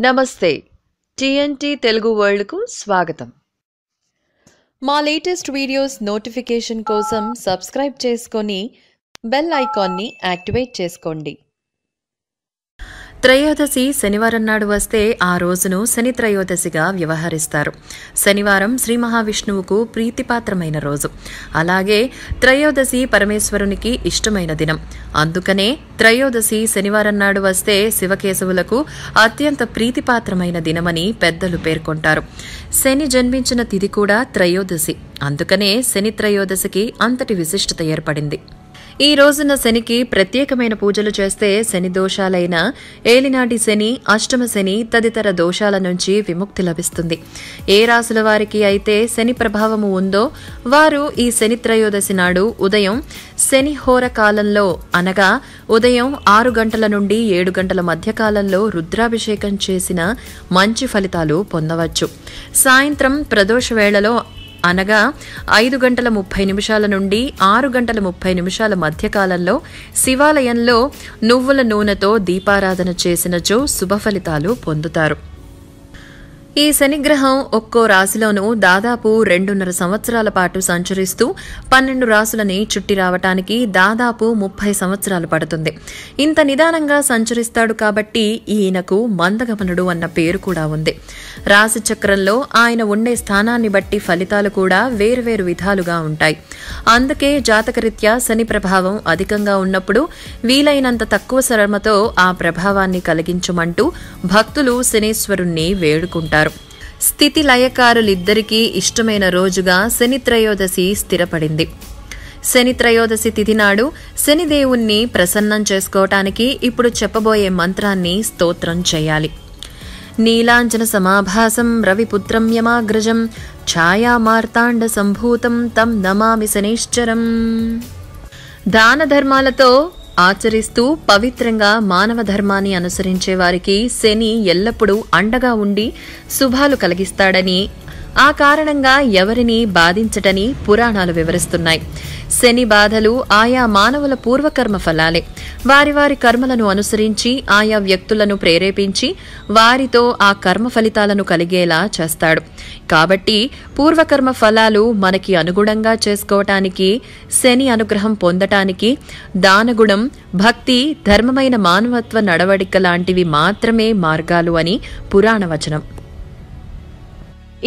నమస్తే TNT Telugu world కు స్వాగతం. మా లేటెస్ట్ వీడియోస్ నోటిఫికేషన్ కోసం సబ్స్క్రైబ్ చేసుకొని బెల్ ఐకాన్ ని యాక్టివేట్ చేసుకోండి. త్రయోదశి శనివారం నాడు వస్తే ఆ రోజును శని త్రయోదశిగా వ్యవహరిస్తారు. శనివారం శ్రీ మహావిష్ణువుకు ప్రీతిపాత్రమైన రోజు. అలాగే త్రయోదశి పరమేశ్వరునికి ఇష్టమైన దినం. అందుకనే త్రయోదశి శనివారం నాడు వస్తే శివకేశవులకు అత్యంత ప్రీతిపాత్రమైన దినమని పెద్దలు పేర్కొంటారు. శని జన్మించిన తిథి కూడా త్రయోదశి. అందుకనే శని త్రయోదశికి అంతటి విశిష్టత ఏర్పడింది. ఈ రోజున శనికి ప్రత్యేకమైన పూజలు చేస్తే శని దోషాలైన ఏలినాటి శని, అష్టమ శని తదితర దోషాల నుంచి విముక్తి లభిస్తుంది. ఏ రాశుల వారికి అయితే శని ప్రభావము ఉందో వారు ఈ శని త్రయోదశి నాడు ఉదయం శని హోర కాలంలో అనగా ఉదయం 6 గంటల నుండి 7 గంటల మధ్య కాలంలో రుద్రాభిషేకం చేసిన మంచి ఫలితాలు పొందవచ్చు. సాయంత్రం ప్రదోష వేళలో అనగా 5 గంటల 30 నిమిషాల నుండి 6 గంటల 30 నిమిషాల మధ్య కాలంలో శివాలయంలో నువ్వుల నూనెతో దీపారాధన చేసినచో శుభ ఫలితాలు పొందుతారు. ఈ శనిగ్రహం ఒక్కో రాశిలోనూ దాదాపు 2.5 సంవత్సరాల పాటు సంచరిస్తూ 12 రాశులని చుట్టి రావటానికి దాదాపు 30 సంవత్సరాలు పడుతుంది. ఇంత నిదానంగా సంచరిస్తాడు కాబట్టి ఈయనకు మందగమనుడు అన్న పేరు కూడా ఉంది. రాశి చక్రంలో ఆయన ఉండే స్థానాన్ని బట్టి ఫలితాలు కూడా వేర్వేరు విధాలుగా ఉంటాయి. అందుకే జాతకరీత్యా శని ప్రభావం అధికంగా ఉన్నప్పుడు వీలైనంత తక్కువ శ్రమతో ఆ ప్రభావాన్ని కలిగించమంటూ భక్తులు శనీశ్వరుణ్ణి వేడుకుంటారు. స్థితి లయకారులిద్దరికీ ఇష్టమైన రోజుగా శని త్రయోదశి స్థిరపడింది. శని త్రయోదశి తిథి నాడు శనిదేవుణ్ణి ప్రసన్నం చేసుకోవటానికి ఇప్పుడు చెప్పబోయే మంత్రాన్ని స్తోత్రం చేయాలి. నీలాంజన సమాభాసం రవిపుత్రం యమాగ్రజం ఛాయామార్తాండ సంభూతం తం నమామి శనైశ్చరం. దాన ధర్మాలతో ఆచరిస్తూ పవిత్రంగా మానవ ధర్మాన్ని అనుసరించే వారికి శని ఎల్లప్పుడూ అండగా ఉండి శుభాలు కలిగిస్తాడని, ఆ కారణంగా ఎవరిని బాధించటని పురాణాలు వివరిస్తున్నాయి. శని బాధలు ఆయా మానవుల పూర్వకర్మ ఫలాలే. వారి వారి కర్మలను అనుసరించి ఆయా వ్యక్తులను ప్రేరేపించి వారితో ఆ కర్మ ఫలితాలను కలిగేలా చేస్తాడు. కాబట్టి పూర్వకర్మ ఫలాలు మనకి అనుగుణంగా చేసుకోవటానికి, శని అనుగ్రహం పొందటానికి దానగుణం, భక్తి, ధర్మమైన మానవత్వ నడవడిక లాంటివి మాత్రమే మార్గాలు అని పురాణ వచనం.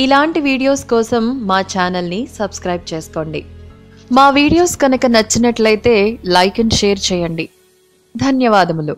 ఇలాంటి వీడియోస్ కోసం మా ఛానల్ని సబ్స్క్రైబ్ చేసుకోండి. మా వీడియోస్ కనుక నచ్చినట్లయితే లైక్ అండ్ షేర్ చేయండి. ధన్యవాదములు.